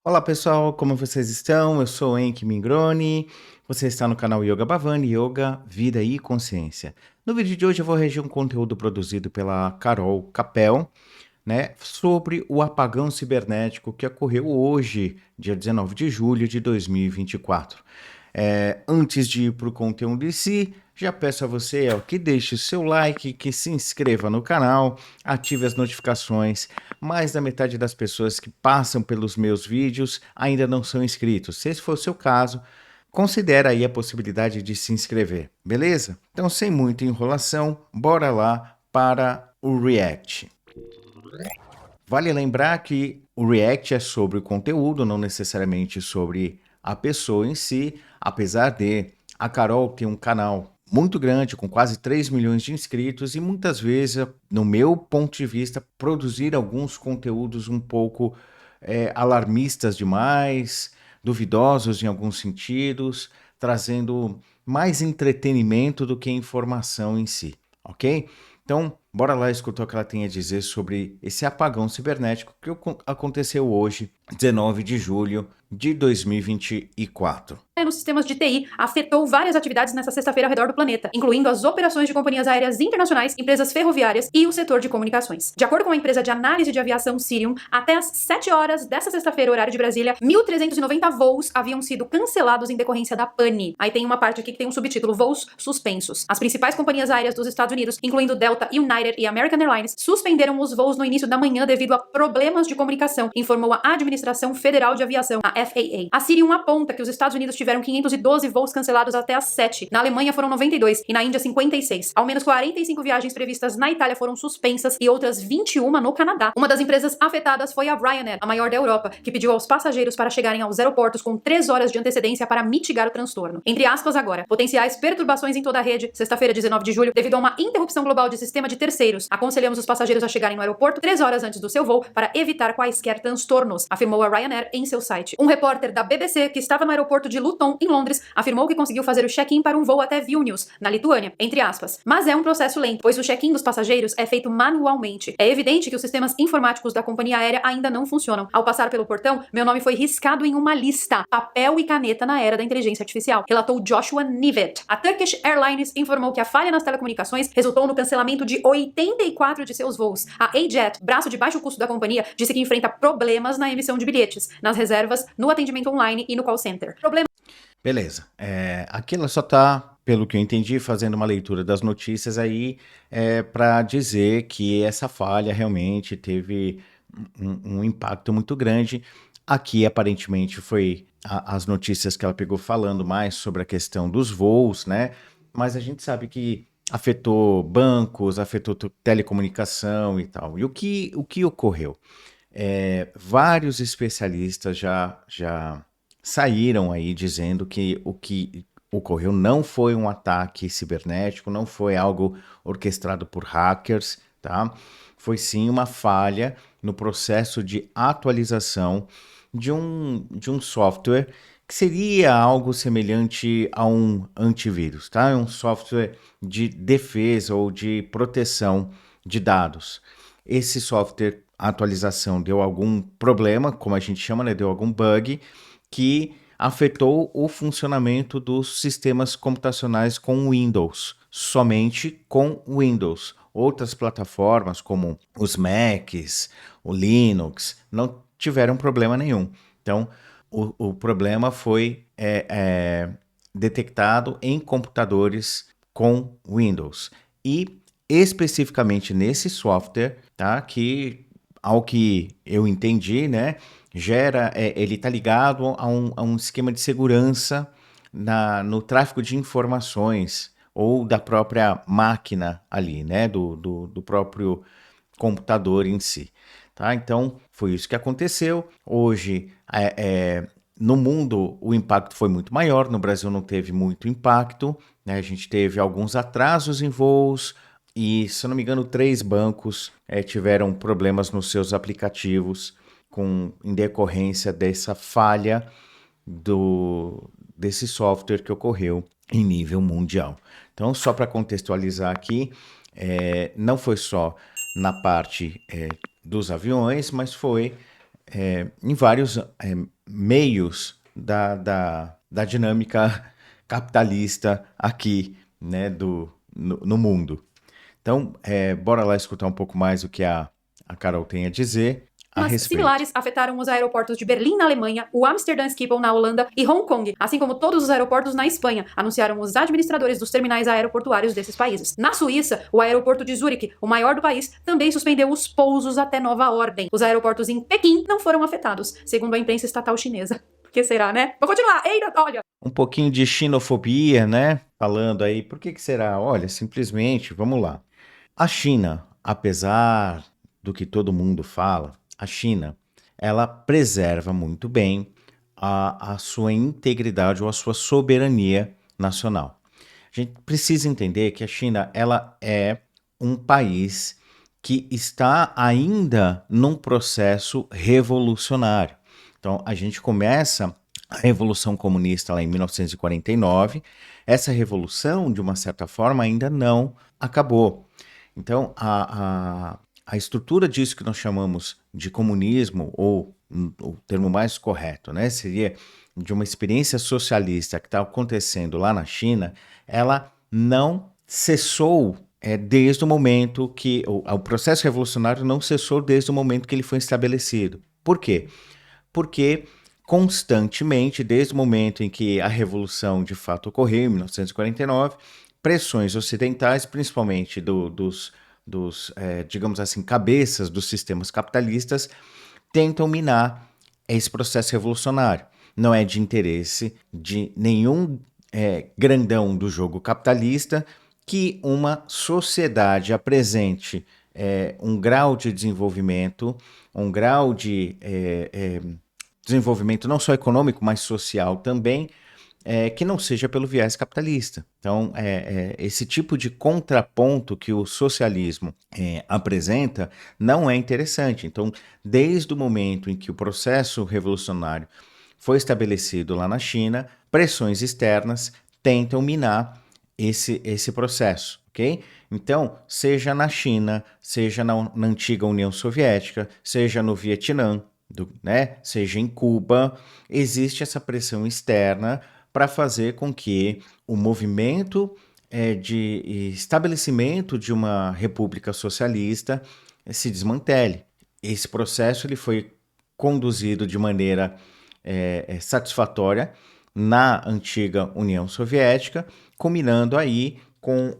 Olá pessoal, como vocês estão? Eu sou o Enki Mingroni, você está no canal Yoga Bhavani, Yoga, Vida e Consciência. No vídeo de hoje eu vou reger um conteúdo produzido pela Carol Capel, né, sobre o apagão cibernético que ocorreu hoje, dia 19 de julho de 2024. Antes de ir para o conteúdo em si, já peço a você que deixe o seu like, que se inscreva no canal, ative as notificações. Mais da metade das pessoas que passam pelos meus vídeos ainda não são inscritos. Se esse for o seu caso, considere aí a possibilidade de se inscrever, beleza? Então, sem muita enrolação, bora lá para o React. Vale lembrar que o React é sobre o conteúdo, não necessariamente sobre a pessoa em si, apesar de a Carol ter um canal muito grande, com quase 3 milhões de inscritos, e muitas vezes, no meu ponto de vista, produzir alguns conteúdos um pouco alarmistas demais, duvidosos em alguns sentidos, trazendo mais entretenimento do que informação em si, ok? Então, bora lá escutar o que ela tem a dizer sobre esse apagão cibernético que aconteceu hoje, 19 de julho de 2024. Nos sistemas de TI afetou várias atividades nessa sexta-feira ao redor do planeta, incluindo as operações de companhias aéreas internacionais, empresas ferroviárias e o setor de comunicações. De acordo com a empresa de análise de aviação Cirium, até às 7 horas dessa sexta-feira, horário de Brasília, 1.390 voos haviam sido cancelados em decorrência da pane. Aí tem uma parte aqui que tem um subtítulo: voos suspensos. As principais companhias aéreas dos Estados Unidos, incluindo Delta, United e American Airlines, suspenderam os voos no início da manhã devido a problemas de comunicação, informou a Administração Federal de Aviação, a FAA. A Cirium aponta que os Estados Unidos tiveram 512 voos cancelados até às 7. Na Alemanha foram 92 e na Índia 56. Ao menos 45 viagens previstas na Itália foram suspensas e outras 21 no Canadá. Uma das empresas afetadas foi a Ryanair, a maior da Europa, que pediu aos passageiros para chegarem aos aeroportos com 3 horas de antecedência para mitigar o transtorno. Entre aspas agora, potenciais perturbações em toda a rede, sexta-feira, 19 de julho, devido a uma interrupção global de sistema de terceiros. Aconselhamos os passageiros a chegarem no aeroporto 3 horas antes do seu voo para evitar quaisquer transtornos, afirmou a Ryanair em seu site. Um repórter da BBC, que estava no aeroporto de Luton, em Londres, afirmou que conseguiu fazer o check-in para um voo até Vilnius, na Lituânia, entre aspas. Mas é um processo lento, pois o check-in dos passageiros é feito manualmente. É evidente que os sistemas informáticos da companhia aérea ainda não funcionam. Ao passar pelo portão, meu nome foi riscado em uma lista, papel e caneta na era da inteligência artificial, relatou Joshua Nivet. A Turkish Airlines informou que a falha nas telecomunicações resultou no cancelamento de 84 de seus voos. A AJet, braço de baixo custo da companhia, disse que enfrenta problemas na emissão de bilhetes, nas reservas, no atendimento online e no call center. Beleza. Aqui ela só está, pelo que eu entendi, fazendo uma leitura das notícias aí para dizer que essa falha realmente teve um impacto muito grande. Aqui, aparentemente, foi as notícias que ela pegou falando mais sobre a questão dos voos, né? Mas a gente sabe que afetou bancos, afetou telecomunicação e tal. E o que ocorreu? Vários especialistas já saíram aí dizendo que o que ocorreu não foi um ataque cibernético, não foi algo orquestrado por hackers, tá? Foi sim uma falha no processo de atualização de um software que seria algo semelhante a um antivírus, tá? É um software de defesa ou de proteção de dados. Esse software, a atualização deu algum problema, como a gente chama, né? Deu algum bug que afetou o funcionamento dos sistemas computacionais com Windows, somente com Windows. Outras plataformas, como os Macs, o Linux, não tiveram problema nenhum. Então, o problema foi detectado em computadores com Windows. E especificamente nesse software, tá? Que, ao que eu entendi, né? Ele está ligado a um esquema de segurança no tráfego de informações ou da própria máquina ali, né? Do próprio computador em si. Tá? Então, foi isso que aconteceu. Hoje, no mundo, o impacto foi muito maior. No Brasil, não teve muito impacto, né? A gente teve alguns atrasos em voos e, se eu não me engano, 3 bancos tiveram problemas nos seus aplicativos em decorrência dessa falha desse software que ocorreu em nível mundial. Então, só para contextualizar aqui, não foi só na parte dos aviões, mas foi em vários meios da dinâmica capitalista aqui, né, no mundo. Então, bora lá escutar um pouco mais o que a Carol tem a dizer a Mas respeito. similares afetaram os aeroportos de Berlim, na Alemanha, o Amsterdam Schiphol, na Holanda e Hong Kong, assim como todos os aeroportos na Espanha, anunciaram os administradores dos terminais aeroportuários desses países. Na Suíça, o aeroporto de Zurique, o maior do país, também suspendeu os pousos até nova ordem. Os aeroportos em Pequim não foram afetados, segundo a imprensa estatal chinesa. Por que será, né? Vou continuar. Ei, olha! Um pouquinho de xenofobia, né? Falando aí, por que será? Olha, simplesmente, vamos lá. A China, apesar do que todo mundo fala, a China, ela preserva muito bem a sua integridade ou a sua soberania nacional. A gente precisa entender que a China, ela é um país que está ainda num processo revolucionário. Então, a gente começa a Revolução Comunista lá em 1949. Essa revolução, de uma certa forma, ainda não acabou. Então, a estrutura disso que nós chamamos de comunismo, ou o termo mais correto, né, seria de uma experiência socialista que está acontecendo lá na China, ela não cessou desde o momento que o processo revolucionário não cessou desde o momento que ele foi estabelecido. Por quê? Porque constantemente, desde o momento em que a revolução de fato ocorreu, em 1949, pressões ocidentais, principalmente dos digamos assim, cabeças dos sistemas capitalistas, tentam minar esse processo revolucionário. Não é de interesse de nenhum grandão do jogo capitalista que uma sociedade apresente um grau de desenvolvimento, um grau de desenvolvimento não só econômico, mas social também, que não seja pelo viés capitalista. Então, esse tipo de contraponto que o socialismo apresenta não é interessante. Então, desde o momento em que o processo revolucionário foi estabelecido lá na China, pressões externas tentam minar esse processo, ok? Então, seja na China, seja na antiga União Soviética, seja no Vietnã, seja em Cuba, existe essa pressão externa para fazer com que o movimento de estabelecimento de uma república socialista se desmantele. Esse processo ele foi conduzido de maneira satisfatória na antiga União Soviética, culminando aí com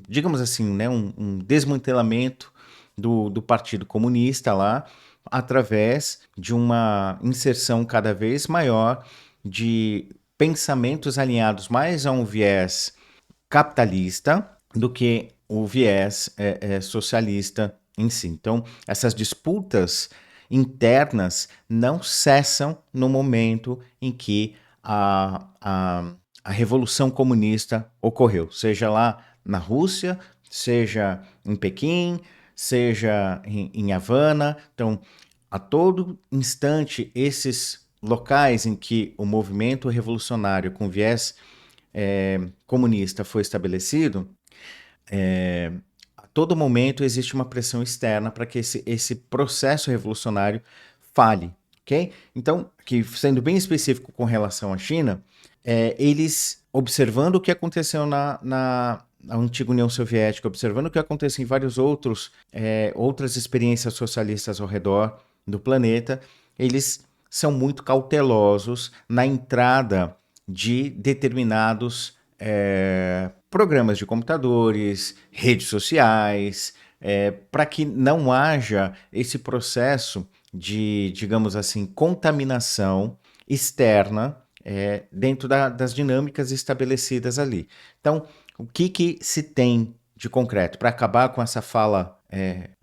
digamos assim, né, um desmantelamento do Partido Comunista lá, através de uma inserção cada vez maior de pensamentos alinhados mais a um viés capitalista do que o viés socialista em si. Então, essas disputas internas não cessam no momento em que a Revolução Comunista ocorreu, seja lá na Rússia, seja em Pequim, seja em Havana. Então, a todo instante, esses locais em que o movimento revolucionário com viés comunista foi estabelecido, a todo momento existe uma pressão externa para que esse processo revolucionário falhe, ok? Então, aqui, sendo bem específico com relação à China, eles, observando o que aconteceu na antiga União Soviética, observando o que aconteceu em várias outras experiências socialistas ao redor do planeta, eles são muito cautelosos na entrada de determinados programas de computadores, redes sociais, para que não haja esse processo de, digamos assim, contaminação externa dentro das dinâmicas estabelecidas ali. Então, o que se tem de concreto para acabar com essa fala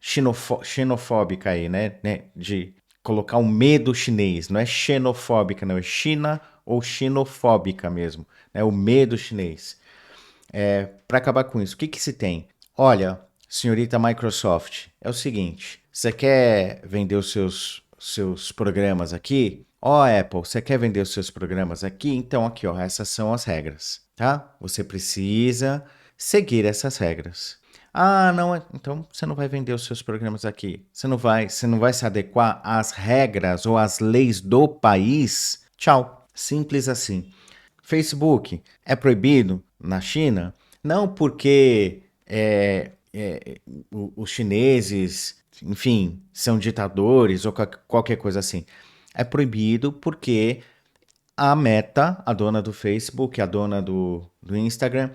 xenofóbica aí, né? De colocar um medo chinês, não é xenofóbica, não, é China ou xenofóbica mesmo, né? O medo chinês. Para acabar com isso, o que se tem? Olha, senhorita Microsoft, é o seguinte, você quer vender os seus programas aqui? Ó, Apple, você quer vender os seus programas aqui? Então aqui, ó, essas são as regras, tá? Você precisa seguir essas regras. Ah, não, então você não vai vender os seus programas aqui. Você não vai se adequar às regras ou às leis do país. Tchau. Simples assim. Facebook é proibido na China? Não porque os chineses, enfim, são ditadores ou qualquer coisa assim. É proibido porque a Meta, a dona do Facebook, a dona do Instagram,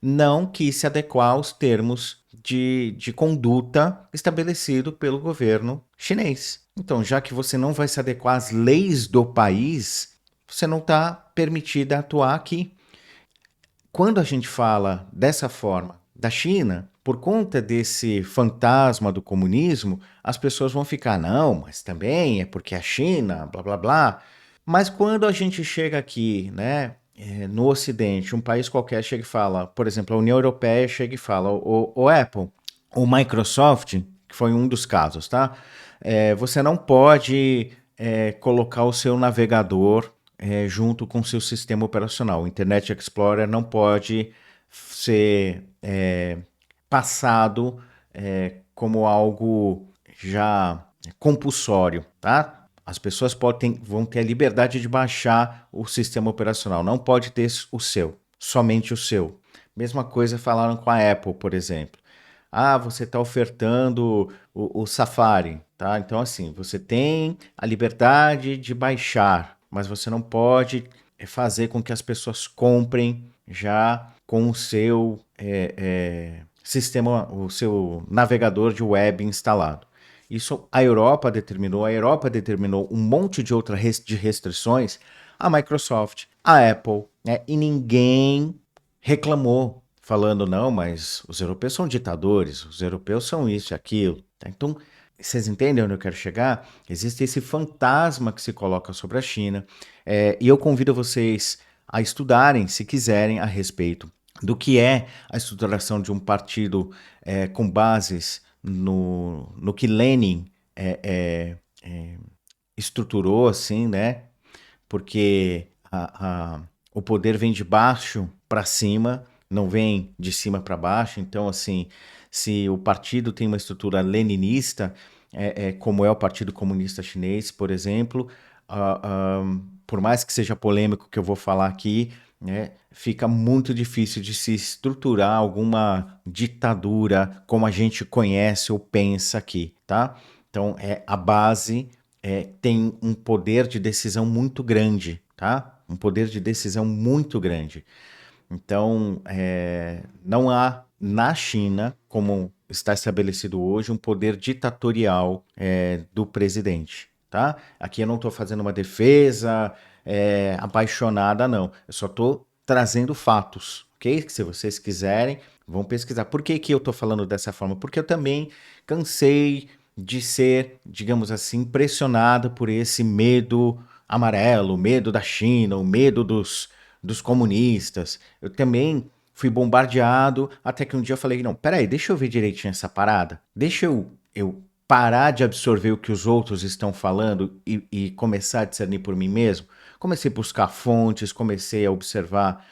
não quis se adequar aos termos de conduta estabelecido pelo governo chinês. Então, já que você não vai se adequar às leis do país, você não está permitida a atuar aqui. Quando a gente fala dessa forma da China, por conta desse fantasma do comunismo, as pessoas vão ficar, não, mas também é porque a China, blá blá blá. Mas quando a gente chega aqui, né, no Ocidente, um país qualquer chega e fala, por exemplo, a União Europeia chega e fala, o Apple, o Microsoft, que foi um dos casos, tá? Você não pode colocar o seu navegador junto com o seu sistema operacional. O Internet Explorer não pode ser passado como algo já compulsório, tá? As pessoas vão ter a liberdade de baixar o sistema operacional, não pode ter o seu, somente o seu. Mesma coisa falaram com a Apple, por exemplo. Ah, você está ofertando o Safari, tá? Então, assim, você tem a liberdade de baixar, mas você não pode fazer com que as pessoas comprem já com o seu sistema, o seu navegador de web instalado. Isso a Europa determinou um monte de outras de restrições, a Microsoft, a Apple, né? E ninguém reclamou, falando, não, mas os europeus são ditadores, os europeus são isso e aquilo. Tá? Então, vocês entendem onde eu quero chegar? Existe esse fantasma que se coloca sobre a China, e eu convido vocês a estudarem, se quiserem, a respeito do que é a estruturação de um partido com bases no que Lenin estruturou, assim, né? Porque o poder vem de baixo para cima, não vem de cima para baixo. Então, assim, se o partido tem uma estrutura leninista, como é o Partido Comunista Chinês, por exemplo, por mais que seja polêmico que eu vou falar aqui, né, fica muito difícil de se estruturar alguma ditadura como a gente conhece ou pensa aqui, tá? Então, a base tem um poder de decisão muito grande, tá? Um poder de decisão muito grande. Então, não há na China, como está estabelecido hoje, um poder ditatorial do presidente, tá? Aqui eu não estou fazendo uma defesa apaixonada, não. Eu só estou trazendo fatos, ok? Se vocês quiserem, vão pesquisar. Por que que eu estou falando dessa forma? Porque eu também cansei de ser, digamos assim, pressionado por esse medo amarelo, o medo da China, o medo dos comunistas. Eu também fui bombardeado até que um dia eu falei, não, peraí, deixa eu ver direitinho essa parada. Deixa eu parar de absorver o que os outros estão falando e começar a discernir por mim mesmo. Comecei a buscar fontes, comecei a observar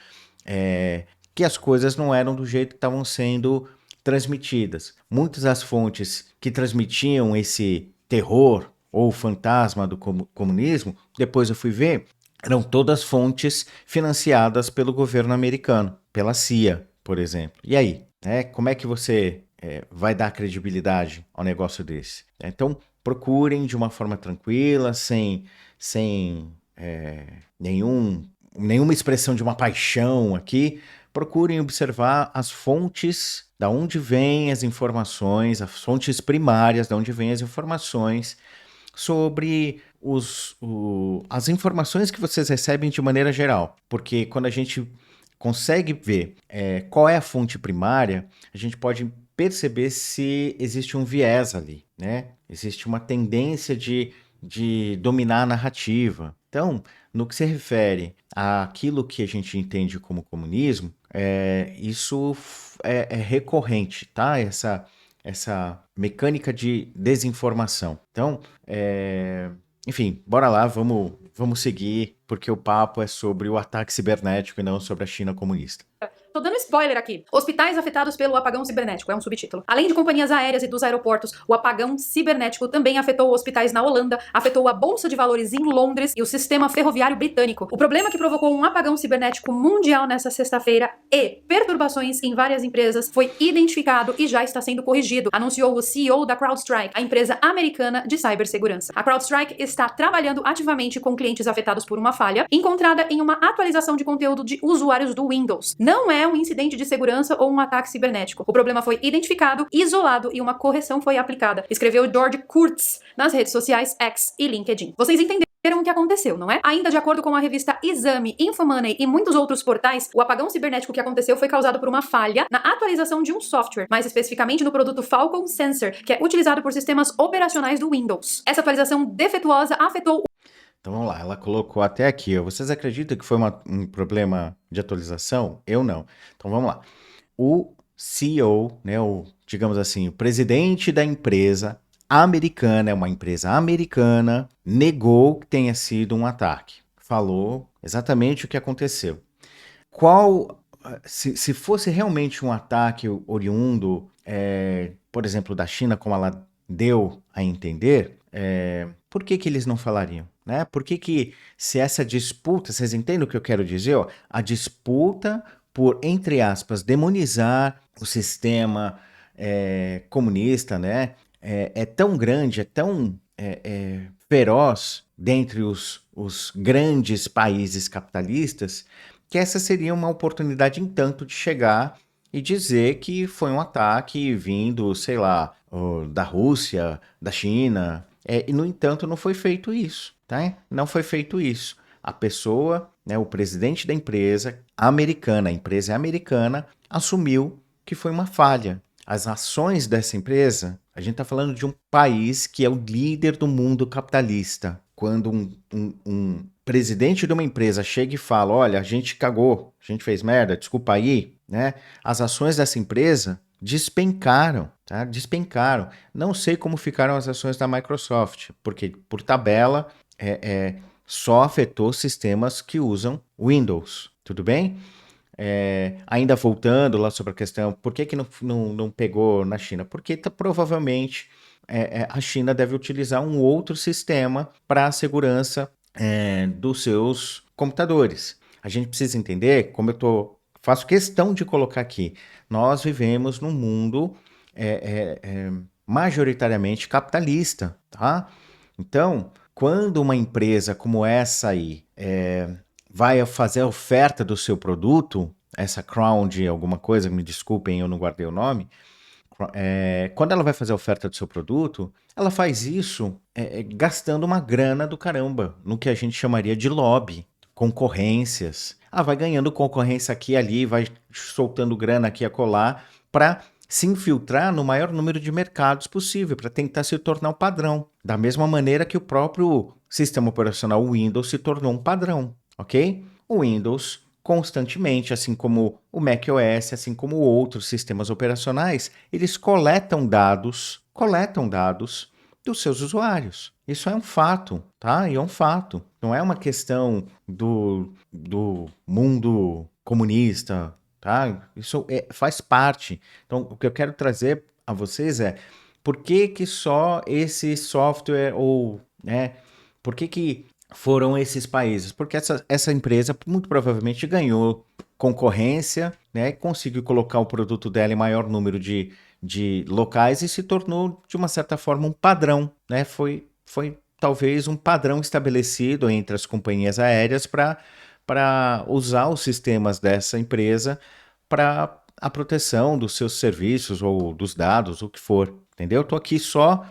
que as coisas não eram do jeito que estavam sendo transmitidas. Muitas das fontes que transmitiam esse terror ou fantasma do comunismo, depois eu fui ver, eram todas fontes financiadas pelo governo americano, pela CIA, por exemplo. E aí, como é que você vai dar credibilidade ao negócio desse? Então, procurem de uma forma tranquila, sem nenhuma expressão de uma paixão aqui. Procurem observar as fontes, da onde vêm as informações, as fontes primárias, da onde vêm as informações sobre as informações que vocês recebem de maneira geral. Porque quando a gente consegue ver qual é a fonte primária, a gente pode perceber se existe um viés ali, né? Existe uma tendência de dominar a narrativa. Então, no que se refere àquilo que a gente entende como comunismo, isso é recorrente, tá? Essa mecânica de desinformação. Então, enfim, bora lá, vamos seguir, porque o papo é sobre o ataque cibernético e não sobre a China comunista. Tô dando spoiler aqui. Hospitais afetados pelo apagão cibernético, é um subtítulo. Além de companhias aéreas e dos aeroportos, o apagão cibernético também afetou hospitais na Holanda, afetou a Bolsa de Valores em Londres e o sistema ferroviário britânico. O problema que provocou um apagão cibernético mundial nessa sexta-feira e perturbações em várias empresas foi identificado e já está sendo corrigido, anunciou o CEO da CrowdStrike, a empresa americana de cibersegurança. A CrowdStrike está trabalhando ativamente com clientes afetados por uma falha encontrada em uma atualização de conteúdo de usuários do Windows. Não é um incidente de segurança ou um ataque cibernético. O problema foi identificado, isolado e uma correção foi aplicada, escreveu George Kurtz nas redes sociais X e LinkedIn. Vocês entenderam o que aconteceu, não é? Ainda de acordo com a revista Exame, Infomoney e muitos outros portais, o apagão cibernético que aconteceu foi causado por uma falha na atualização de um software, mais especificamente no produto Falcon Sensor, que é utilizado por sistemas operacionais do Windows. Essa atualização defeituosa afetou. Então vamos lá, ela colocou até aqui, ó. Vocês acreditam que foi um problema de atualização? Eu não. Então vamos lá. O CEO, né, digamos assim, o presidente da empresa americana, é uma empresa americana, negou que tenha sido um ataque. Falou exatamente o que aconteceu. Se fosse realmente um ataque oriundo, por exemplo, da China, como ela deu a entender, por que eles não falariam? Né? Por que se essa disputa, vocês entendem o que eu quero dizer? Ó? A disputa por, entre aspas, demonizar o sistema comunista, né? É tão grande, é tão feroz dentre os grandes países capitalistas, que essa seria uma oportunidade, entanto, de chegar e dizer que foi um ataque vindo, sei lá, da Rússia, da China. E, no entanto, não foi feito isso, tá? Não foi feito isso. A pessoa, né, o presidente da empresa americana, a empresa é americana, assumiu que foi uma falha. As ações dessa empresa, a gente está falando de um país que é o líder do mundo capitalista. Quando um presidente de uma empresa chega e fala, olha, a gente cagou, a gente fez merda, desculpa aí, né? As ações dessa empresa despencaram, tá? Despencaram. Não sei como ficaram as ações da Microsoft, porque por tabela só afetou sistemas que usam Windows, tudo bem? Ainda voltando lá sobre a questão, por que não pegou na China? Porque provavelmente a China deve utilizar um outro sistema para a segurança dos seus computadores. A gente precisa entender, como eu faço questão de colocar aqui, nós vivemos num mundo majoritariamente capitalista, tá? Então, quando uma empresa como essa aí vai fazer a oferta do seu produto, essa Crown de alguma coisa, me desculpem, eu não guardei o nome, quando ela vai fazer a oferta do seu produto, ela faz isso gastando uma grana do caramba, no que a gente chamaria de lobby, concorrências. Vai ganhando concorrência aqui e ali, vai soltando grana aqui e acolá, para se infiltrar no maior número de mercados possível, para tentar se tornar um padrão. Da mesma maneira que o próprio sistema operacional Windows se tornou um padrão, ok? O Windows constantemente, assim como o macOS, assim como outros sistemas operacionais, eles coletam dados dos seus usuários. Isso é um fato, tá? E é um fato. Não é uma questão do mundo comunista, tá? Isso faz parte. Então, o que eu quero trazer a vocês por que só esse software por que foram esses países? Porque essa empresa muito provavelmente ganhou concorrência, né? Conseguiu colocar o produto dela em maior número de locais e se tornou, de uma certa forma, um padrão, né? Foi talvez um padrão estabelecido entre as companhias aéreas para usar os sistemas dessa empresa para a proteção dos seus serviços ou dos dados, o que for, entendeu? Eu tô aqui só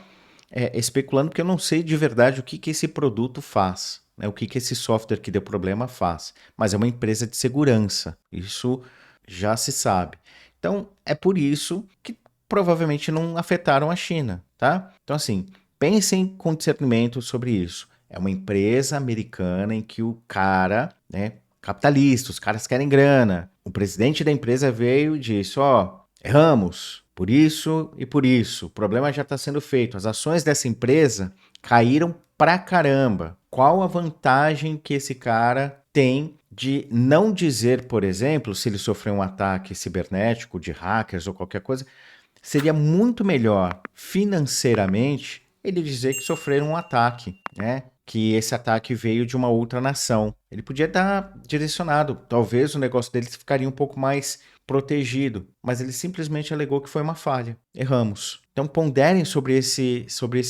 especulando porque eu não sei de verdade o que esse produto faz, né? O que esse software que deu problema faz, mas é uma empresa de segurança, isso já se sabe. Então, é por isso que provavelmente não afetaram a China, tá? Então, assim, pensem com discernimento sobre isso. É uma empresa americana em que o cara, né, capitalista, os caras querem grana. O presidente da empresa veio e disse, erramos, por isso e por isso. O problema já está sendo feito. As ações dessa empresa caíram pra caramba. Qual a vantagem que esse cara tem de não dizer, por exemplo, se ele sofreu um ataque cibernético de hackers ou qualquer coisa, seria muito melhor financeiramente ele dizer que sofreram um ataque, né? Que esse ataque veio de uma outra nação. Ele podia dar direcionado, talvez o negócio dele ficaria um pouco mais protegido, mas ele simplesmente alegou que foi uma falha. Erramos. Então ponderem sobre esse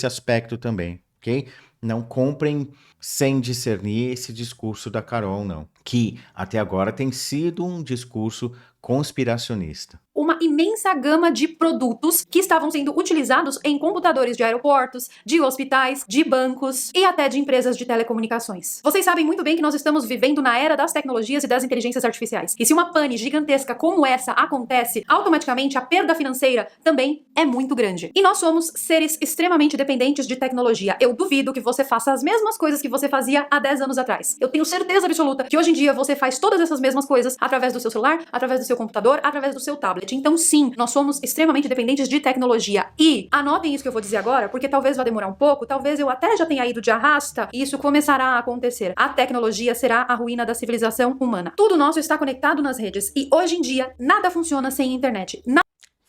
aspecto também, ok? Não comprem sem discernir esse discurso da Carol, não. Que até agora tem sido um discurso conspiracionista. Uma imensa gama de produtos que estavam sendo utilizados em computadores de aeroportos, de hospitais, de bancos e até de empresas de telecomunicações. Vocês sabem muito bem que nós estamos vivendo na era das tecnologias e das inteligências artificiais. E se uma pane gigantesca como essa acontece, automaticamente a perda financeira também é muito grande. E nós somos seres extremamente dependentes de tecnologia. Eu duvido que você faça as mesmas coisas que você fazia há 10 anos atrás. Eu tenho certeza absoluta que hoje em dia você faz todas essas mesmas coisas através do seu celular, através do seu computador, através do seu tablet. Então, sim, nós somos extremamente dependentes de tecnologia. E anotem isso que eu vou dizer agora, porque talvez vá demorar um pouco, talvez eu até já tenha ido de arrasta, e isso começará a acontecer. A tecnologia será a ruína da civilização humana. Tudo nosso está conectado nas redes, e hoje em dia, nada funciona sem internet.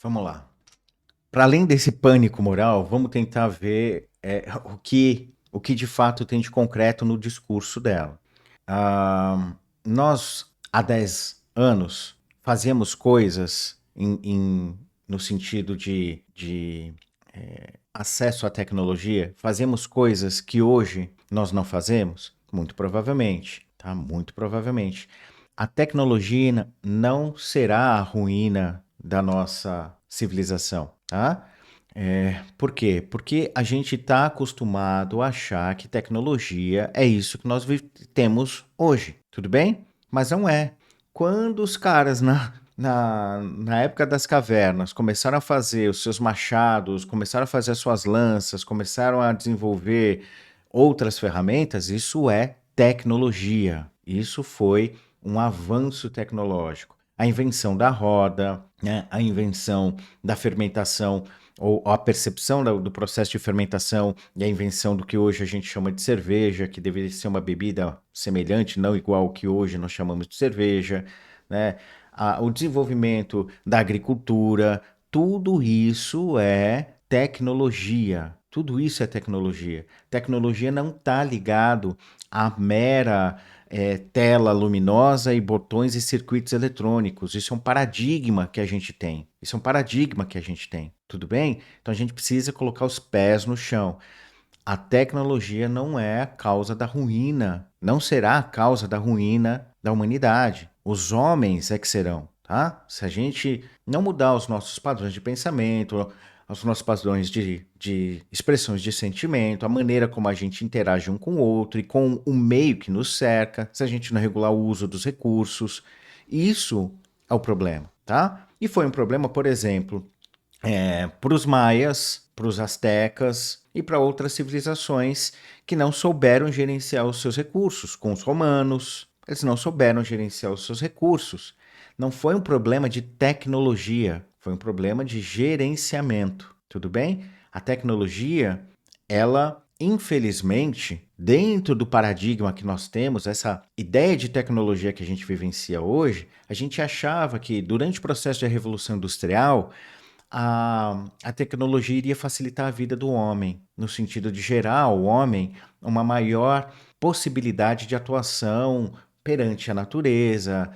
Vamos lá. Para além desse pânico moral, vamos tentar ver o que de fato tem de concreto no discurso dela. Nós, há 10 anos, fazíamos coisas no sentido de acesso à tecnologia, fazemos coisas que hoje nós não fazemos? Muito provavelmente, tá? Muito provavelmente. A tecnologia não será a ruína da nossa civilização, tá? Por quê? Porque a gente está acostumado a achar que tecnologia é isso que nós temos hoje, tudo bem? Mas não é. Quando os caras na época das cavernas começaram a fazer os seus machados, começaram a fazer as suas lanças, começaram a desenvolver outras ferramentas, isso é tecnologia. Isso foi um avanço tecnológico. A invenção da roda, né? A invenção da fermentação, ou a percepção do processo de fermentação e a invenção do que hoje a gente chama de cerveja, que deveria ser uma bebida semelhante, não igual ao que hoje nós chamamos de cerveja, né? O desenvolvimento da agricultura, tudo isso é tecnologia. Tudo isso é tecnologia. Tecnologia não está ligado à mera tela luminosa e botões e circuitos eletrônicos. Isso é um paradigma que a gente tem. Isso é um paradigma que a gente tem. Tudo bem? Então a gente precisa colocar os pés no chão. A tecnologia não é a causa da ruína, não será a causa da ruína da humanidade. Os homens é que serão, tá? Se a gente não mudar os nossos padrões de pensamento, os nossos padrões de expressões de sentimento, a maneira como a gente interage um com o outro e com o meio que nos cerca, se a gente não regular o uso dos recursos, isso é o problema, tá? E foi um problema, por exemplo, para os maias, para os astecas e para outras civilizações que não souberam gerenciar os seus recursos, com os romanos, eles não souberam gerenciar os seus recursos. Não foi um problema de tecnologia, foi um problema de gerenciamento, tudo bem? A tecnologia, ela, infelizmente, dentro do paradigma que nós temos, essa ideia de tecnologia que a gente vivencia hoje, a gente achava que durante o processo da Revolução Industrial, a tecnologia iria facilitar a vida do homem, no sentido de gerar ao homem uma maior possibilidade de atuação perante a natureza,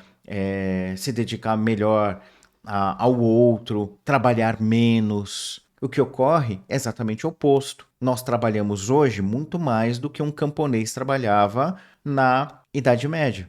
se dedicar melhor ao outro, trabalhar menos. O que ocorre é exatamente o oposto. Nós trabalhamos hoje muito mais do que um camponês trabalhava na Idade Média.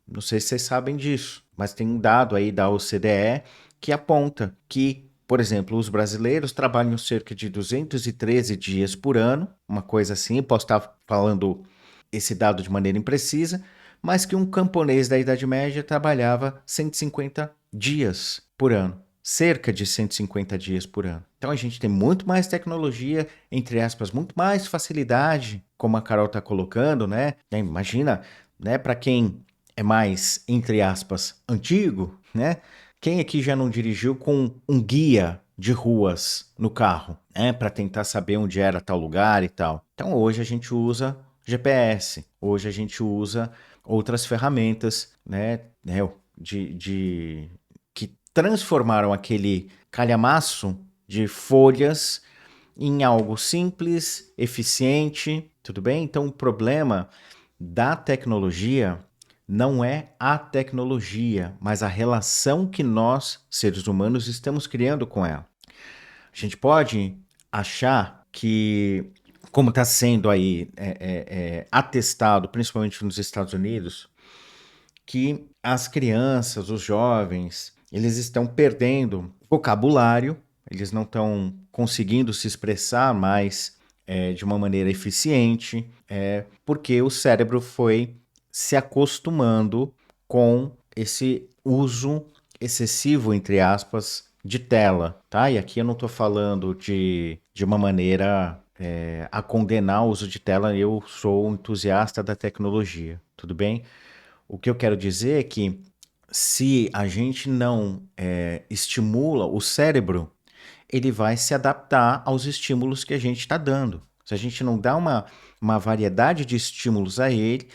Não sei se vocês sabem disso, mas tem um dado aí da OCDE que aponta que, por exemplo, os brasileiros trabalham cerca de 213 dias por ano, uma coisa assim, posso estar falando esse dado de maneira imprecisa, mas que um camponês da Idade Média trabalhava 150 dias por ano, cerca de 150 dias por ano. Então a gente tem muito mais tecnologia, entre aspas, muito mais facilidade, como a Carol está colocando, né? Imagina, né, para quem é mais, entre aspas, antigo, né? Quem aqui já não dirigiu com um guia de ruas no carro, né, para tentar saber onde era tal lugar e tal? Então hoje a gente usa GPS. Hoje a gente usa outras ferramentas, né, que transformaram aquele calhamaço de folhas em algo simples, eficiente, tudo bem? Então, o problema da tecnologia não é a tecnologia, mas a relação que nós, seres humanos, estamos criando com ela. A gente pode achar que, como está sendo aí atestado, principalmente nos Estados Unidos, que as crianças, os jovens, eles estão perdendo vocabulário, eles não estão conseguindo se expressar mais de uma maneira eficiente, porque o cérebro foi se acostumando com esse uso excessivo, entre aspas, de tela, tá? E aqui eu não estou falando de uma maneira a condenar o uso de tela, eu sou um entusiasta da tecnologia, tudo bem? O que eu quero dizer é que se a gente não estimula o cérebro, ele vai se adaptar aos estímulos que a gente está dando. Se a gente não dá uma variedade de estímulos a ele,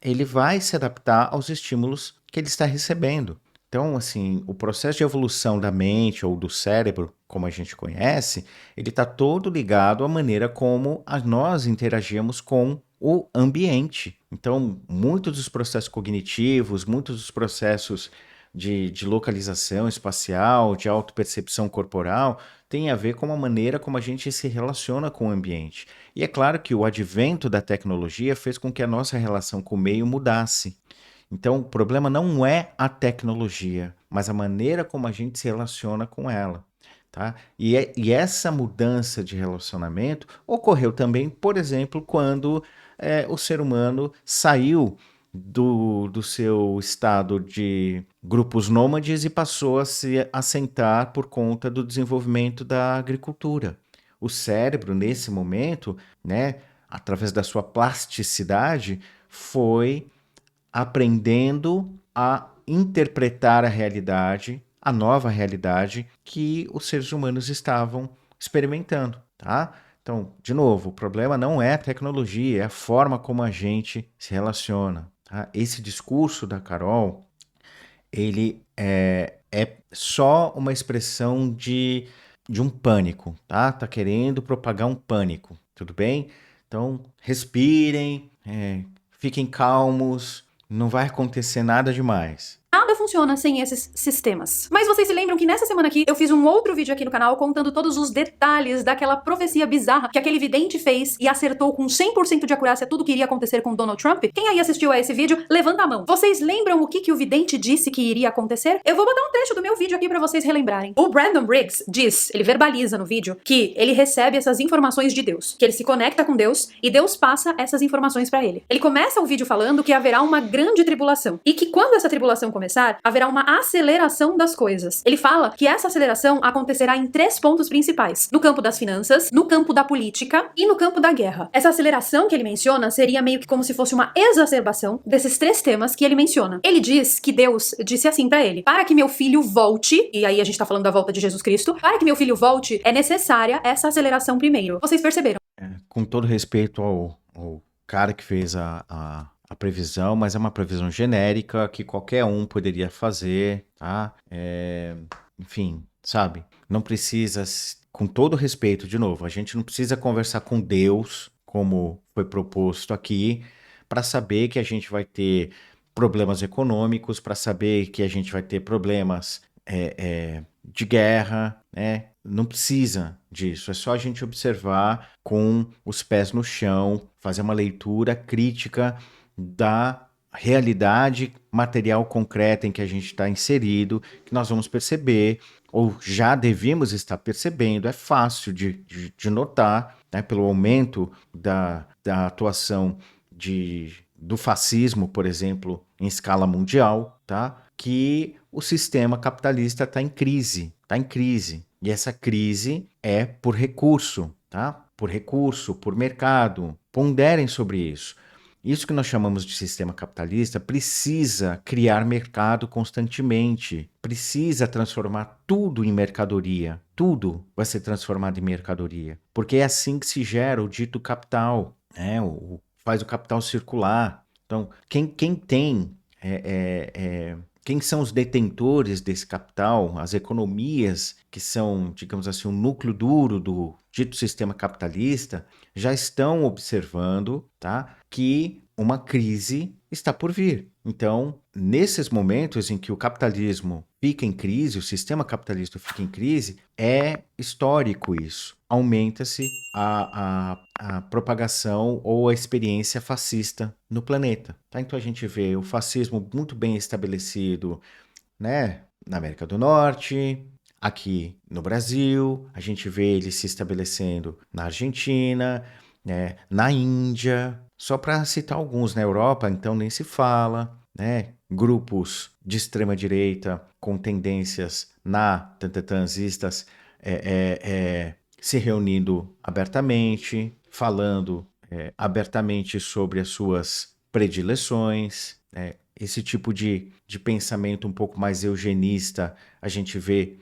ele vai se adaptar aos estímulos que ele está recebendo. Então, assim, o processo de evolução da mente ou do cérebro, como a gente conhece, ele está todo ligado à maneira como nós interagimos com o ambiente. Então, muitos dos processos cognitivos, muitos dos processos de localização espacial, de autopercepção corporal, tem a ver com a maneira como a gente se relaciona com o ambiente. E é claro que o advento da tecnologia fez com que a nossa relação com o meio mudasse. Então, o problema não é a tecnologia, mas a maneira como a gente se relaciona com ela. Tá? E essa mudança de relacionamento ocorreu também, por exemplo, quando o ser humano saiu do seu estado de grupos nômades e passou a se assentar por conta do desenvolvimento da agricultura. O cérebro, nesse momento, né, através da sua plasticidade, foi aprendendo a interpretar a realidade, a nova realidade que os seres humanos estavam experimentando, tá? Então, de novo, o problema não é a tecnologia, é a forma como a gente se relaciona, tá? Esse discurso da Carol, ele é só uma expressão de um pânico, tá? Tá querendo propagar um pânico, tudo bem? Então, respirem, fiquem calmos, não vai acontecer nada demais. Nada funciona sem esses sistemas. Mas vocês se lembram que nessa semana aqui eu fiz um outro vídeo aqui no canal contando todos os detalhes daquela profecia bizarra que aquele vidente fez e acertou com 100% de acurácia tudo que iria acontecer com Donald Trump? Quem aí assistiu a esse vídeo, levanta a mão. Vocês lembram o que o vidente disse que iria acontecer? Eu vou botar um trecho do meu vídeo aqui pra vocês relembrarem. O Brandon Briggs diz, ele verbaliza no vídeo, que ele recebe essas informações de Deus, que ele se conecta com Deus e Deus passa essas informações pra ele. Ele começa o vídeo falando que haverá uma grande tribulação e que quando essa tribulação começar, haverá uma aceleração das coisas. Ele fala que essa aceleração acontecerá em 3 pontos principais: no campo das finanças, no campo da política e no campo da guerra. Essa aceleração que ele menciona seria meio que como se fosse uma exacerbação desses 3 temas que ele menciona. Ele diz que Deus disse assim pra ele: para que meu filho volte, e aí a gente tá falando da volta de Jesus Cristo, para que meu filho volte, é necessária essa aceleração primeiro. Vocês perceberam? Com todo respeito ao cara que fez a previsão, mas é uma previsão genérica que qualquer um poderia fazer, tá? Enfim, sabe? Não precisa, com todo respeito, de novo, a gente não precisa conversar com Deus, como foi proposto aqui, para saber que a gente vai ter problemas econômicos, para saber que a gente vai ter problemas de guerra, né? Não precisa disso, é só a gente observar com os pés no chão, fazer uma leitura crítica da realidade material concreta em que a gente está inserido, que nós vamos perceber, ou já devíamos estar percebendo, é fácil de notar, né, pelo aumento da atuação do fascismo, por exemplo, em escala mundial, tá? Que o sistema capitalista está em crise, E essa crise é por recurso, tá? Por recurso, por mercado. Ponderem sobre isso. Isso que nós chamamos de sistema capitalista precisa criar mercado constantemente, precisa transformar tudo em mercadoria. Tudo vai ser transformado em mercadoria, porque é assim que se gera o dito capital, né? O faz o capital circular. Então, quem tem, quem são os detentores desse capital, as economias que são, digamos assim, o núcleo duro do dito sistema capitalista, já estão observando, tá, que uma crise está por vir. Então, nesses momentos em que o capitalismo fica em crise, o sistema capitalista fica em crise, é histórico isso. Aumenta-se a propagação ou a experiência fascista no planeta. Tá? Então a gente vê o fascismo muito bem estabelecido, né, na América do Norte, aqui no Brasil, a gente vê ele se estabelecendo na Argentina, né, na Índia, só para citar alguns, na Europa, então nem se fala, né? Grupos de extrema direita com tendências tantantanzistas se reunindo abertamente, falando abertamente sobre as suas predileções, né? Esse tipo de pensamento um pouco mais eugenista a gente vê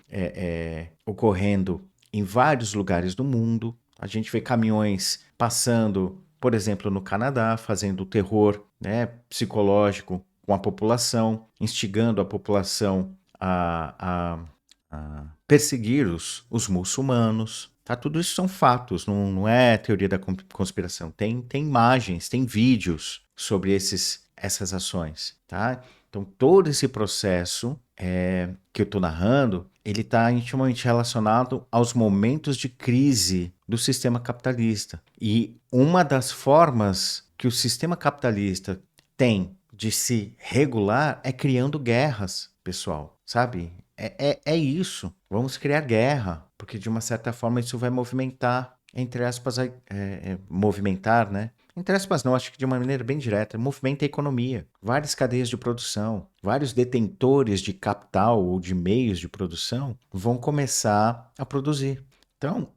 ocorrendo em vários lugares do mundo. A gente vê caminhões passando, por exemplo, no Canadá, fazendo terror, né, psicológico com a população, instigando a população a perseguir os muçulmanos. Tá? Tudo isso são fatos, não é teoria da conspiração. Tem imagens, tem vídeos sobre essas ações. Tá? Então, todo esse processo que eu estou narrando, ele está intimamente relacionado aos momentos de crise do sistema capitalista. E uma das formas que o sistema capitalista tem de se regular é criando guerras, pessoal, sabe? É isso. Vamos criar guerra, porque de uma certa forma isso vai movimentar, entre aspas, movimentar, né? Entre aspas, não, acho que de uma maneira bem direta, movimenta a economia. Várias cadeias de produção, vários detentores de capital ou de meios de produção vão começar a produzir. Então,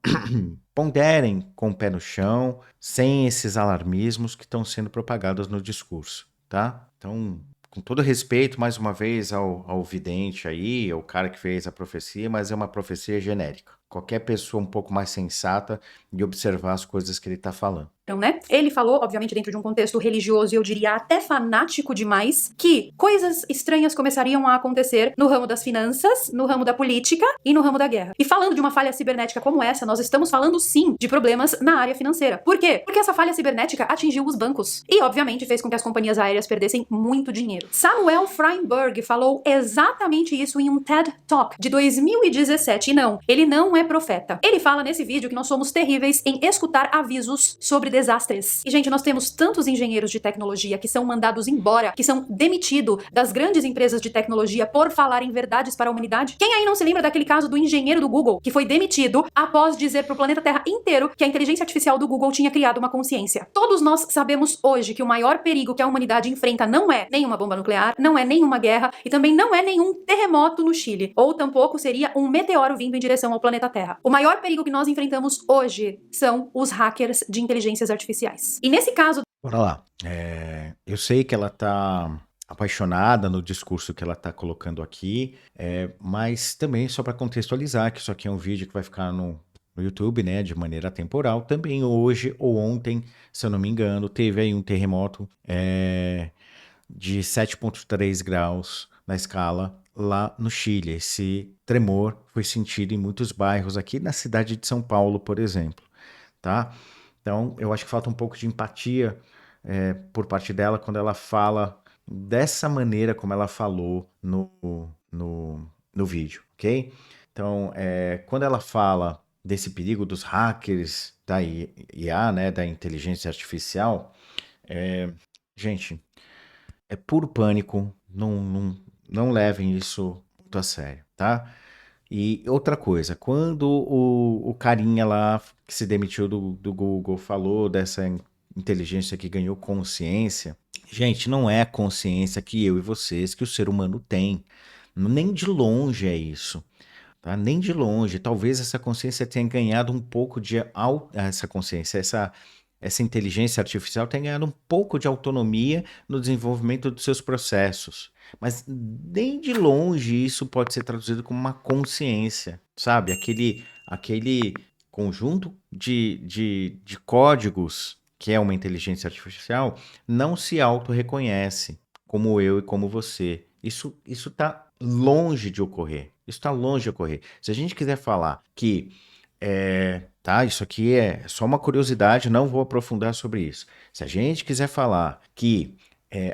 ponderem com o pé no chão, sem esses alarmismos que estão sendo propagados no discurso, tá? Então, com todo respeito, mais uma vez, ao vidente aí, ao cara que fez a profecia, mas é uma profecia genérica. Qualquer pessoa um pouco mais sensata de observar as coisas que ele está falando. Então, né? Ele falou, obviamente, dentro de um contexto religioso e eu diria até fanático demais, que coisas estranhas começariam a acontecer no ramo das finanças, no ramo da política e no ramo da guerra. E falando de uma falha cibernética como essa, nós estamos falando sim de problemas na área financeira. Por quê? Porque essa falha cibernética atingiu os bancos e, obviamente, fez com que as companhias aéreas perdessem muito dinheiro. Samuel Freinberg falou exatamente isso em um TED Talk de 2017. E não, ele não é profeta. Ele fala nesse vídeo que nós somos terríveis em escutar avisos sobre desastres. E, gente, nós temos tantos engenheiros de tecnologia que são mandados embora, que são demitidos das grandes empresas de tecnologia por falarem verdades para a humanidade. Quem aí não se lembra daquele caso do engenheiro do Google, que foi demitido após dizer para o planeta Terra inteiro que a inteligência artificial do Google tinha criado uma consciência? Todos nós sabemos hoje que o maior perigo que a humanidade enfrenta não é nenhuma bomba nuclear, não é nenhuma guerra e também não é nenhum terremoto no Chile, ou tampouco seria um meteoro vindo em direção ao planeta Terra. O maior perigo que nós enfrentamos hoje são os hackers de inteligências artificiais. E nesse caso... Bora lá. Eu sei que ela tá apaixonada no discurso que ela tá colocando aqui, mas também só para contextualizar que isso aqui é um vídeo que vai ficar no YouTube, né, de maneira temporal. Também hoje ou ontem, se eu não me engano, teve aí um terremoto de 7,3 graus na escala lá no Chile. Esse tremor foi sentido em muitos bairros aqui na cidade de São Paulo, por exemplo, tá? Então, eu acho que falta um pouco de empatia por parte dela quando ela fala dessa maneira como ela falou no vídeo, ok? Então, quando ela fala desse perigo dos hackers, da IA, né, da inteligência artificial, gente, é puro pânico, não levem isso muito a sério, tá? E outra coisa, quando o carinha lá que se demitiu do Google falou dessa inteligência que ganhou consciência, gente, não é a consciência que eu e vocês, que o ser humano tem. Nem de longe é isso. Tá? Nem de longe. Talvez essa consciência tenha ganhado um pouco de... Essa consciência, essa inteligência artificial tenha ganhado um pouco de autonomia no desenvolvimento dos seus processos. Mas nem de longe isso pode ser traduzido como uma consciência, sabe? Aquele conjunto de códigos que é uma inteligência artificial, não se auto-reconhece como eu e como você. Isso está longe de ocorrer. Isso está longe de ocorrer. Se a gente quiser falar que tá, isso aqui é só uma curiosidade, não vou aprofundar sobre isso. Se a gente quiser falar que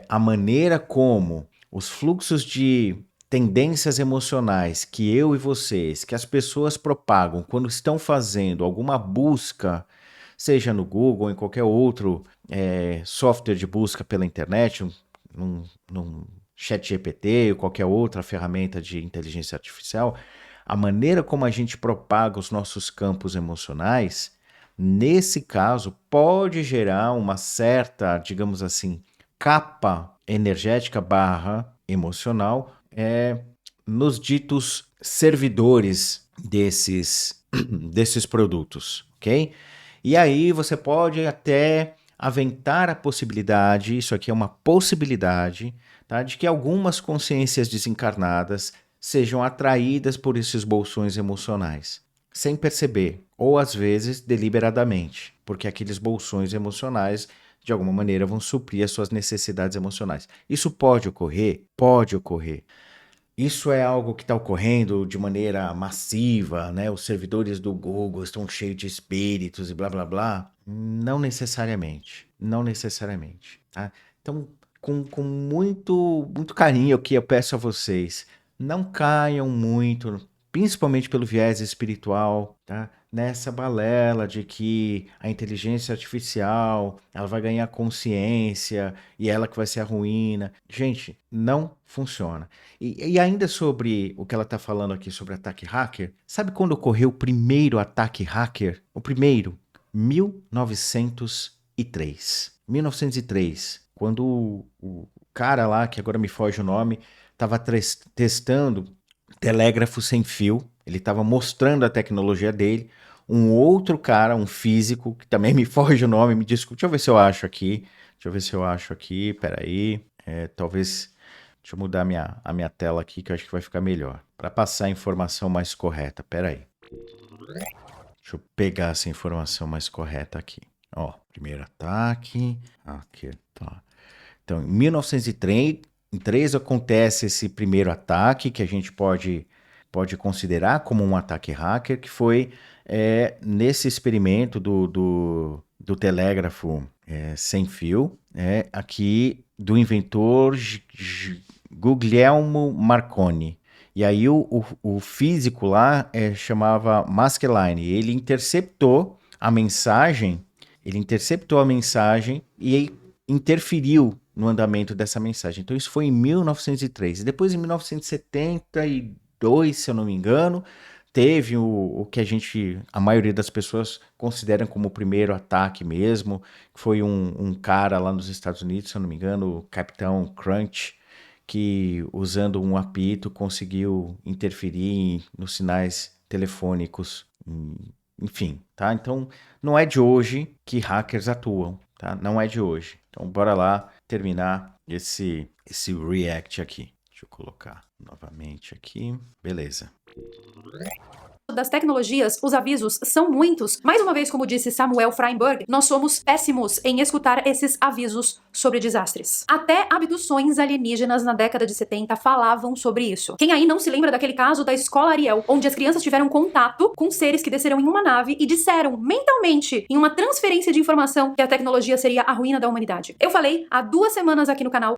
a maneira como os fluxos de tendências emocionais que eu e vocês, que as pessoas propagam quando estão fazendo alguma busca, seja no Google ou em qualquer outro software de busca pela internet, num ChatGPT ou qualquer outra ferramenta de inteligência artificial, a maneira como a gente propaga os nossos campos emocionais, nesse caso, pode gerar uma certa, digamos assim, capa energética barra emocional nos ditos servidores desses produtos, ok? E aí você pode até aventar a possibilidade, isso aqui é uma possibilidade, tá, de que algumas consciências desencarnadas sejam atraídas por esses bolsões emocionais, sem perceber, ou às vezes deliberadamente, porque aqueles bolsões emocionais de alguma maneira vão suprir as suas necessidades emocionais. Isso pode ocorrer? Pode ocorrer. Isso é algo que está ocorrendo de maneira massiva, né? Os servidores do Google estão cheios de espíritos e blá blá blá. Não necessariamente. Não necessariamente. Tá? Então, com muito carinho que eu peço a vocês, não caiam muito, principalmente pelo viés espiritual, tá? Nessa balela de que a inteligência artificial ela vai ganhar consciência e ela que vai ser a ruína. Gente, não funciona. E ainda sobre o que ela está falando aqui sobre ataque hacker, sabe quando ocorreu o primeiro ataque hacker? O primeiro, 1903. 1903, quando o cara lá, que agora me foge o nome, estava testando telégrafo sem fio, ele estava mostrando a tecnologia dele. Um outro cara, um físico, que também me foge o nome, me desculpe, deixa eu ver se eu acho aqui, peraí, talvez, deixa eu mudar a minha tela aqui, que eu acho que vai ficar melhor, para passar a informação mais correta, peraí. Deixa eu pegar essa informação mais correta aqui. Ó, primeiro ataque, aqui, tá. Então, em 1903 acontece esse primeiro ataque, que a gente pode considerar como um ataque hacker, que foi nesse experimento do telégrafo sem fio, aqui do inventor Guglielmo Marconi. E aí o físico lá chamava Maskelyne. Ele interceptou a mensagem e aí interferiu no andamento dessa mensagem. Então isso foi em 1903. E depois em 1972, se eu não me engano, teve o que a maioria das pessoas consideram como o primeiro ataque mesmo, que foi um cara lá nos Estados Unidos, se eu não me engano, o Capitão Crunch, que usando um apito conseguiu interferir nos sinais telefônicos, enfim, tá? Então não é de hoje que hackers atuam, tá? Não é de hoje. Então bora lá terminar esse react aqui. Deixa eu colocar novamente aqui. Beleza. Das tecnologias, os avisos são muitos. Mais uma vez, como disse Samuel Freinberg, nós somos péssimos em escutar esses avisos sobre desastres. Até abduções alienígenas na década de 70 falavam sobre isso. Quem aí não se lembra daquele caso da escola Ariel, onde as crianças tiveram contato com seres que desceram em uma nave e disseram mentalmente, em uma transferência de informação, que a tecnologia seria a ruína da humanidade. Eu falei há 2 semanas aqui no canal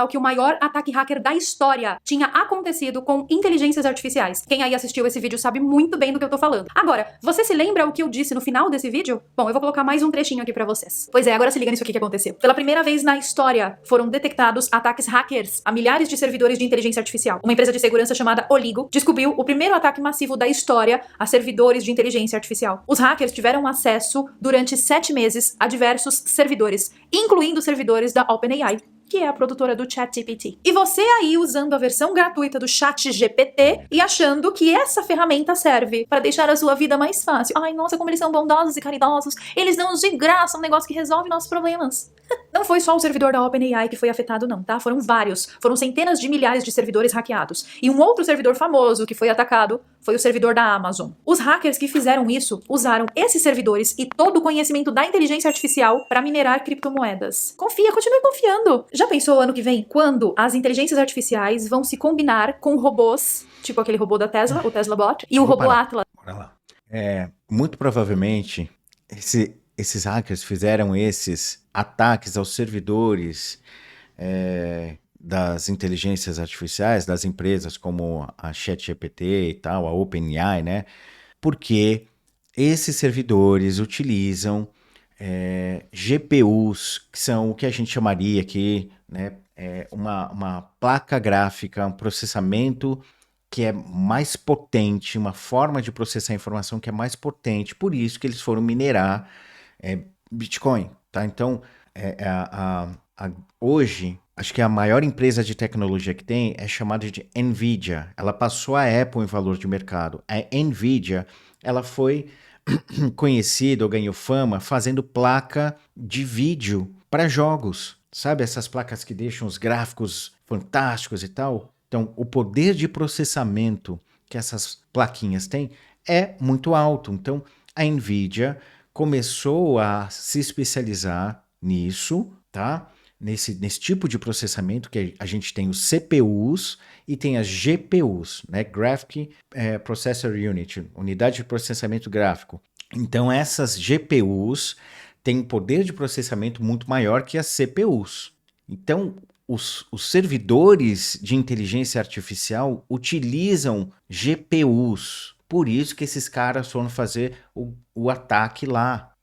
que o maior ataque hacker da história tinha acontecido com inteligências artificiais. Quem aí assistiu esse vídeo sabe muito bem do que eu tô falando. Agora, você se lembra o que eu disse no final desse vídeo? Bom, eu vou colocar mais um trechinho aqui pra vocês. Pois é, agora se liga nisso aqui que aconteceu. Pela primeira vez na história, foram detectados ataques hackers a milhares de servidores de inteligência artificial. Uma empresa de segurança chamada Oligo descobriu o primeiro ataque massivo da história a servidores de inteligência artificial. Os hackers tiveram acesso durante 7 meses a diversos servidores, incluindo servidores da OpenAI, que é a produtora do ChatGPT. E você aí usando a versão gratuita do ChatGPT e achando que essa ferramenta serve para deixar a sua vida mais fácil. Ai, nossa, como eles são bondosos e caridosos. Eles dão de graça um negócio que resolve nossos problemas. Não foi só o servidor da OpenAI que foi afetado, não, tá? Foram vários. Foram centenas de milhares de servidores hackeados. E um outro servidor famoso que foi atacado foi o servidor da Amazon. Os hackers que fizeram isso usaram esses servidores e todo o conhecimento da inteligência artificial para minerar criptomoedas. Confia, continue confiando. Já pensou ano que vem quando as inteligências artificiais vão se combinar com robôs, tipo aquele robô da Tesla, o Tesla Bot, e o Vou robô parar. Atlas? Bora lá. Muito provavelmente, esses hackers fizeram esses ataques aos servidores das inteligências artificiais, das empresas como a ChatGPT e tal, a OpenAI, né? Porque esses servidores utilizam GPUs, que são o que a gente chamaria aqui, né? Uma placa gráfica, um processamento que é mais potente, uma forma de processar informação que é mais potente, por isso que eles foram minerar Bitcoin, tá? Então, hoje, acho que a maior empresa de tecnologia que tem é chamada de Nvidia. Ela passou a Apple em valor de mercado. A Nvidia, ela foi conhecida ou ganhou fama fazendo placa de vídeo para jogos. Sabe essas placas que deixam os gráficos fantásticos e tal? Então, o poder de processamento que essas plaquinhas têm é muito alto. Então, a Nvidia começou a se especializar nisso, tá? Nesse tipo de processamento que a gente tem os CPUs e tem as GPUs, né? Graphic Processor Unit, unidade de processamento gráfico. Então essas GPUs têm um poder de processamento muito maior que as CPUs. Então os servidores de inteligência artificial utilizam GPUs. Por isso que esses caras foram fazer o ataque lá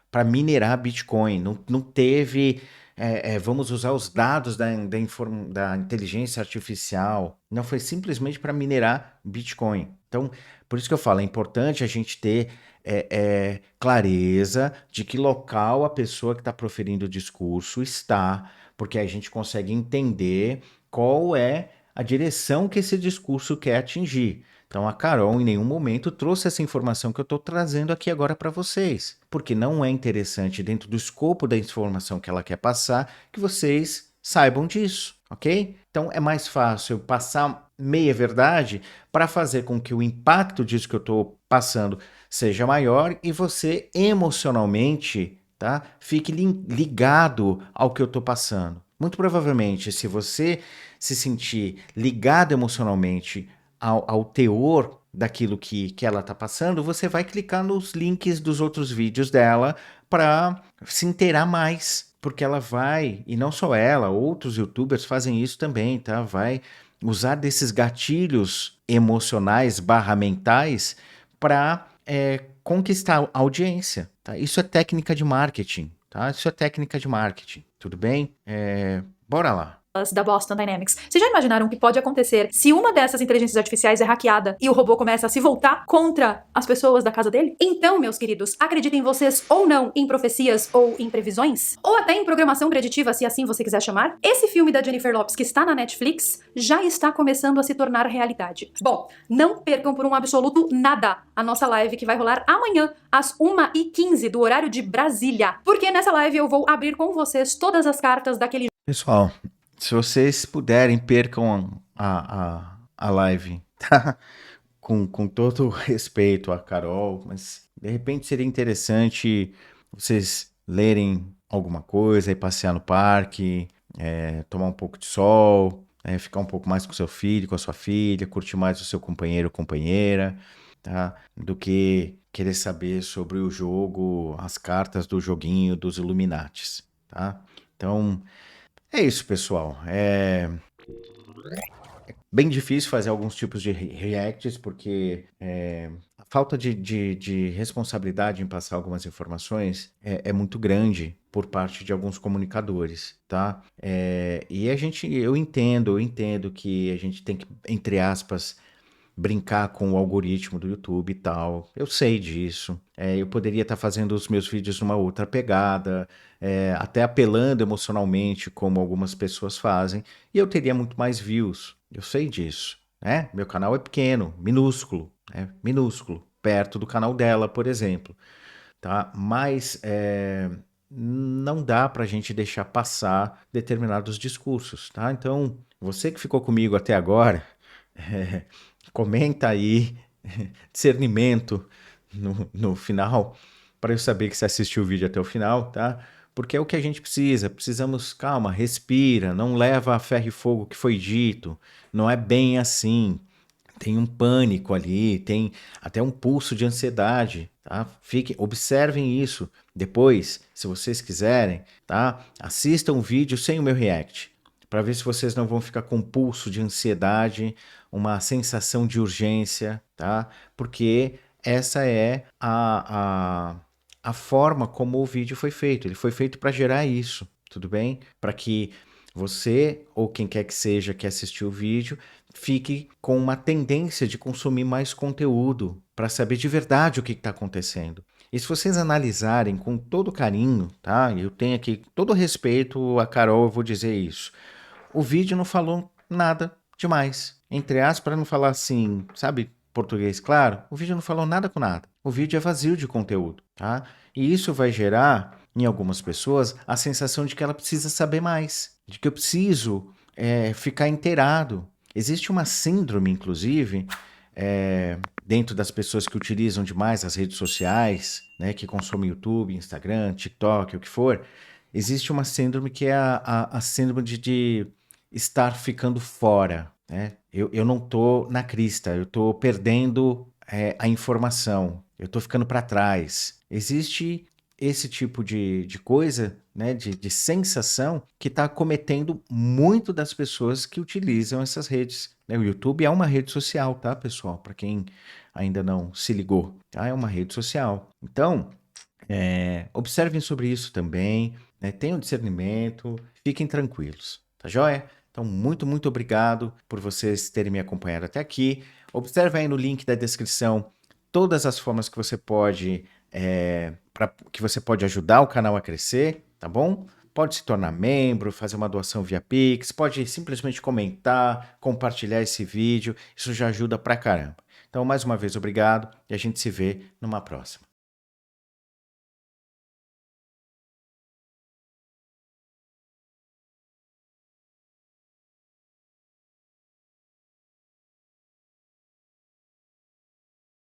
para minerar Bitcoin. Não teve, vamos usar os dados da inteligência artificial. Não foi simplesmente para minerar Bitcoin. Então, por isso que eu falo, é importante a gente ter clareza de que local a pessoa que está proferindo o discurso está, porque a gente consegue entender qual é a direção que esse discurso quer atingir. Então a Carol em nenhum momento trouxe essa informação que eu estou trazendo aqui agora para vocês, porque não é interessante dentro do escopo da informação que ela quer passar que vocês saibam disso, ok? Então é mais fácil eu passar meia verdade para fazer com que o impacto disso que eu estou passando seja maior e você emocionalmente, tá, fique ligado ao que eu estou passando. Muito provavelmente, se você se sentir ligado emocionalmente ao teor daquilo que ela está passando, você vai clicar nos links dos outros vídeos dela para se inteirar mais, porque ela vai, e não só ela, outros youtubers fazem isso também, tá? Vai usar desses gatilhos emocionais barra mentais para conquistar a audiência, tá? Isso é técnica de marketing, tá? Isso é técnica de marketing, tudo bem? Bora lá. Da Boston Dynamics. Vocês já imaginaram o que pode acontecer se uma dessas inteligências artificiais é hackeada e o robô começa a se voltar contra as pessoas da casa dele? Então, meus queridos, acreditem vocês ou não em profecias ou em previsões, ou até em programação preditiva, se assim você quiser chamar, esse filme da Jennifer Lopez que está na Netflix já está começando a se tornar realidade. Bom, não percam por um absoluto nada a nossa live que vai rolar amanhã às 1h15 do horário de Brasília, porque nessa live eu vou abrir com vocês todas as cartas daquele... Pessoal, se vocês puderem, percam a live, tá? Com todo o respeito a Carol, mas de repente seria interessante vocês lerem alguma coisa e passear no parque, tomar um pouco de sol, ficar um pouco mais com seu filho, com a sua filha, curtir mais o seu companheiro ou companheira, tá? Do que querer saber sobre o jogo, as cartas do joguinho dos Illuminates, tá? Então, é isso, pessoal. Bem difícil fazer alguns tipos de reacts, porque a falta de responsabilidade em passar algumas informações é muito grande por parte de alguns comunicadores, tá? E eu entendo que a gente tem que, entre aspas, brincar com o algoritmo do YouTube e tal. Eu sei disso. Eu poderia estar fazendo os meus vídeos numa outra pegada, até apelando emocionalmente, como algumas pessoas fazem, e eu teria muito mais views. Eu sei disso, né? Meu canal é pequeno, minúsculo, minúsculo, perto do canal dela, por exemplo, tá? Mas não dá para a gente deixar passar determinados discursos, tá? Então, você que ficou comigo até agora, eh, comenta aí discernimento no final, para eu saber que você assistiu o vídeo até o final, tá? Porque é o que a gente precisa. Precisamos, calma, respira, não leva a ferro e fogo o que foi dito. Não é bem assim. Tem um pânico ali, tem até um pulso de ansiedade, tá? Observem isso. Depois, se vocês quiserem, tá? Assistam o vídeo sem o meu react, para ver se vocês não vão ficar com um pulso de ansiedade, uma sensação de urgência, tá? Porque essa é a forma como o vídeo foi feito. Ele foi feito para gerar isso, tudo bem? Para que você ou quem quer que seja que assistiu o vídeo fique com uma tendência de consumir mais conteúdo para saber de verdade o que está acontecendo. E se vocês analisarem com todo carinho, tá? Eu tenho aqui todo respeito a Carol, eu vou dizer isso. O vídeo não falou nada demais. Entre aspas, para não falar assim, sabe, português claro, o vídeo não falou nada com nada. O vídeo é vazio de conteúdo, tá? E isso vai gerar, em algumas pessoas, a sensação de que ela precisa saber mais, de que eu preciso ficar inteirado. Existe uma síndrome, inclusive, dentro das pessoas que utilizam demais as redes sociais, né, que consomem YouTube, Instagram, TikTok, o que for, existe uma síndrome que é a síndrome de estar ficando fora, né? Eu não tô na crista, eu tô perdendo a informação, eu tô ficando para trás. Existe esse tipo de coisa, né, de sensação que está acometendo muito das pessoas que utilizam essas redes, né? O YouTube é uma rede social, tá, pessoal? Para quem ainda não se ligou, tá? É uma rede social. Então, observem sobre isso também, né? Tenham discernimento, fiquem tranquilos, tá joia? Então, muito, muito obrigado por vocês terem me acompanhado até aqui. Observe aí no link da descrição todas as formas que você pode, que você pode ajudar o canal a crescer, tá bom? Pode se tornar membro, fazer uma doação via Pix, pode simplesmente comentar, compartilhar esse vídeo, isso já ajuda pra caramba. Então, mais uma vez, obrigado e a gente se vê numa próxima.